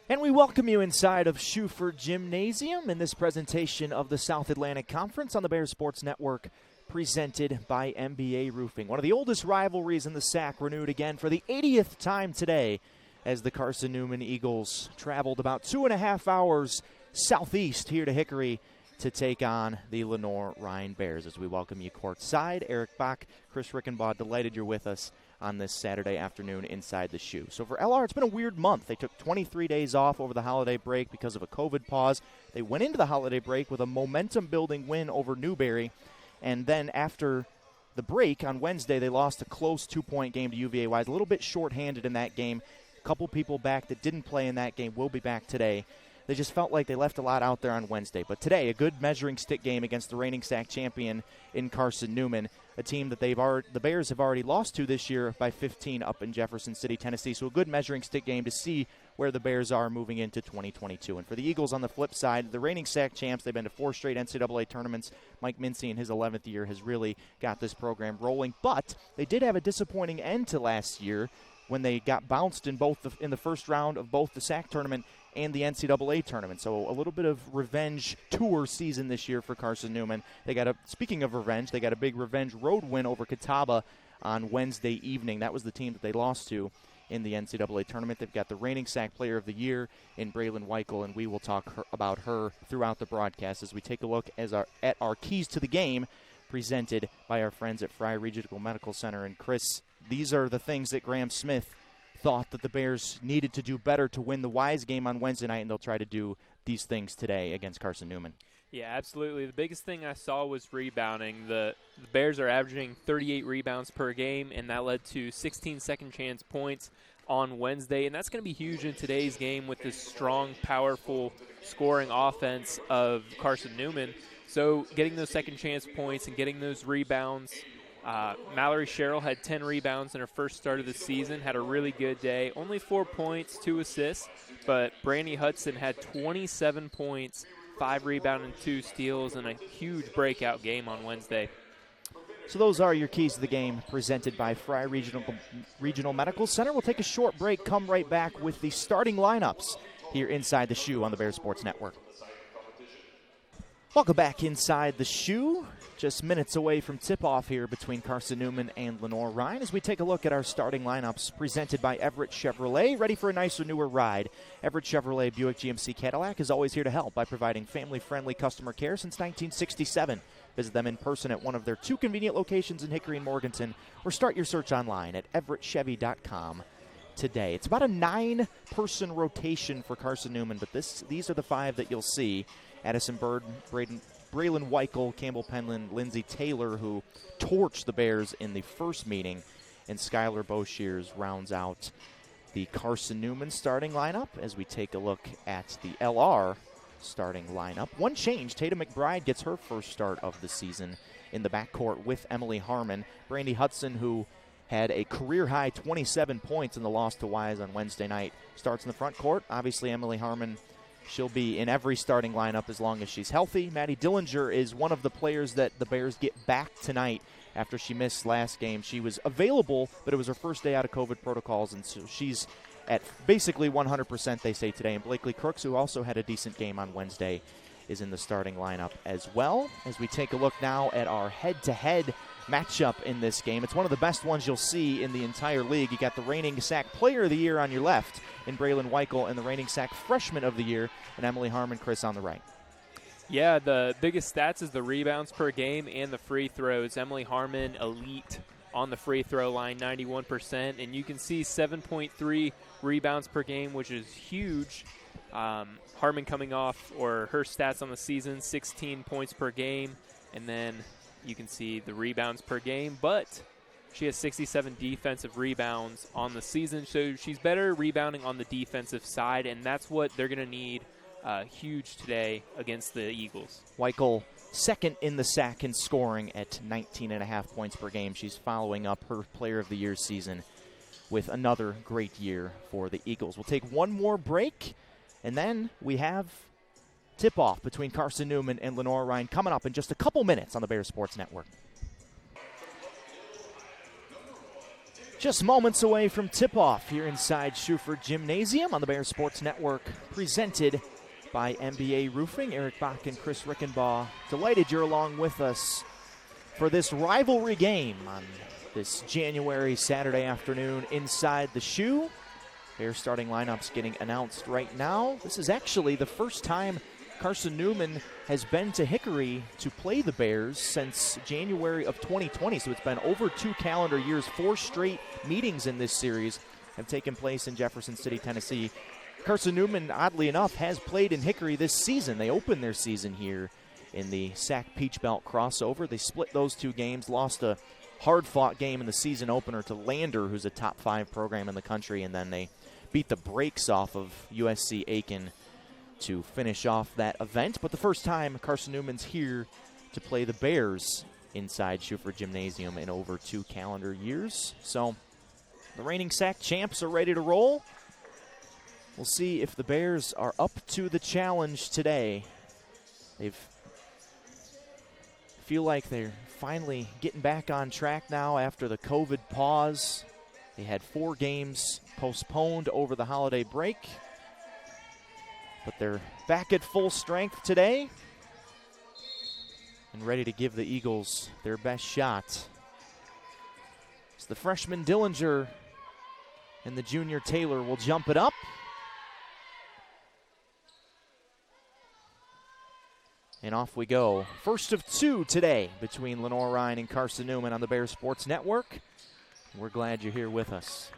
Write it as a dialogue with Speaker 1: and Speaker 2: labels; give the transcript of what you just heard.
Speaker 1: And we welcome you inside of Schuford Gymnasium in this presentation of the South Atlantic Conference on the Bears Sports Network, presented by MBA Roofing. One of the oldest rivalries in the SAC renewed again for the 80th time today as the Carson Newman Eagles traveled about 2.5 hours southeast here to Hickory to take on the Lenoir-Rhyne Bears. As we welcome you courtside, Eric Bach, Chris Rickenbaugh, delighted you're with us on this Saturday afternoon inside the shoe. So for LR, it's been a weird month. They took 23 days off over the holiday break because of a COVID pause. They went into the holiday break with a momentum-building win over Newberry, and then after the break on Wednesday, they lost a close 2-point game to UVA Wise. A little bit shorthanded in that game. A couple people back that didn't play in that game will be back today. They just felt like they left a lot out there on Wednesday. But today, a good measuring stick game against the reigning SAC champion in Carson Newman, a team that the Bears have already lost to this year by 15 up in Jefferson City, Tennessee. So a good measuring stick game to see where the Bears are moving into 2022. And for the Eagles on the flip side, the reigning SAC champs, they've been to 4 straight NCAA tournaments. Mike Mincy in his 11th year has really got this program rolling. But they did have a disappointing end to last year when they got bounced in the first round of both the SAC tournament and the NCAA tournament. So a little bit of revenge tour season this year for Carson Newman. Speaking of revenge, they got a big revenge road win over Catawba on Wednesday evening. That was the team that they lost to in the NCAA tournament. They've got the reigning SAC Player of the Year in Braylon Weichel, and we will talk about her throughout the broadcast as we take a look at our keys to the game presented by our friends at Fry Regional Medical Center. And Chris, these are the things that Graham Smith thought that the Bears needed to do better to win the Wise game on Wednesday night, and they'll try to do these things today against Carson Newman.
Speaker 2: Yeah, absolutely. The biggest thing I saw was rebounding. The Bears are averaging 38 rebounds per game, and that led to 16 second chance points on Wednesday, and that's going to be huge in today's game with this strong, powerful scoring offense of Carson Newman. So getting those second chance points and getting those rebounds. Mallory Sherrill had 10 rebounds in her first start of the season, had a really good day. Only 4 points, 2 assists, but Brandy Hudson had 27 points, 5 rebounds and 2 steals, and a huge breakout game on Wednesday.
Speaker 1: So those are your keys to the game presented by Fry Regional Medical Center. We'll take a short break, come right back with the starting lineups here inside the shoe on the Bears Sports Network. Welcome back inside the shoe. Just minutes away from tip-off here between Carson Newman and Lenoir-Rhyne as we take a look at our starting lineups presented by Everett Chevrolet. Ready for a nicer, newer ride? Everett Chevrolet Buick GMC Cadillac is always here to help by providing family-friendly customer care since 1967. Visit them in person at one of their 2 convenient locations in Hickory and Morganton, or start your search online at everettchevy.com today. It's about a 9-person rotation for Carson Newman, but these are the 5 that you'll see. Addison Bird, Braylon Weichel, Campbell Penland, Lindsey Taylor, who torched the Bears in the first meeting, and Skylar Boshears rounds out the Carson Newman starting lineup as we take a look at the LR starting lineup. One change, Tatum McBride gets her first start of the season in the backcourt with Emily Harmon. Brandy Hudson, who had a career-high 27 points in the loss to Wise on Wednesday night, starts in the front court. Obviously, Emily Harmon, she'll be in every starting lineup as long as she's healthy. Maddie Dillinger is one of the players that the Bears get back tonight after she missed last game. She was available, but it was her first day out of COVID protocols, and so she's at basically 100%, they say today. And Blakely Crooks, who also had a decent game on Wednesday, is in the starting lineup as well. As we take a look now at our head-to-head matchup in this game. It's one of the best ones you'll see in the entire league. You got the reigning SAC Player of the Year on your left in Braylon Weichel, and the reigning SAC Freshman of the Year in Emily Harmon, Chris, on the right.
Speaker 2: Yeah, the biggest stats is the rebounds per game and the free throws. Emily Harmon, elite on the free throw line, 91%, and you can see 7.3 rebounds per game, which is huge. Harmon coming off, or her stats on the season, 16 points per game, and then you can see the rebounds per game, but she has 67 defensive rebounds on the season, so she's better rebounding on the defensive side, and that's what they're going to need huge today against the Eagles.
Speaker 1: Weichel, second in the SAC in scoring at 19.5 points per game. She's following up her Player of the Year season with another great year for the Eagles. We'll take one more break, and then we have tip-off between Carson Newman and Lenoir-Rhyne coming up in just a couple minutes on the Bears Sports Network. Just moments away from tip-off here inside Schuford Gymnasium on the Bears Sports Network, presented by MBA Roofing. Eric Bach and Chris Rickenbaugh, delighted you're along with us for this rivalry game on this January Saturday afternoon inside the Shoe. Bears starting lineups getting announced right now. This is actually the first time Carson Newman has been to Hickory to play the Bears since January of 2020, so it's been over 2 calendar years. 4 straight meetings in this series have taken place in Jefferson City, Tennessee. Carson Newman, oddly enough, has played in Hickory this season. They opened their season here in the SAC Peach Belt crossover. They split those 2 games, lost a hard-fought game in the season opener to Lander, who's a top 5 program in the country, and then they beat the brakes off of USC Aiken to finish off that event. But the first time Carson Newman's here to play the Bears inside Schuford Gymnasium in over 2 calendar years. So the reigning SAC champs are ready to roll. We'll see if the Bears are up to the challenge today. They feel like they're finally getting back on track now after the COVID pause. They had 4 games postponed over the holiday break, but they're back at full strength today and ready to give the Eagles their best shot. It's the freshman Dillinger and the junior Taylor will jump it up. And off we go. First of 2 today between Lenore Ryan and Carson Newman on the Bears Sports Network. We're glad you're here with us.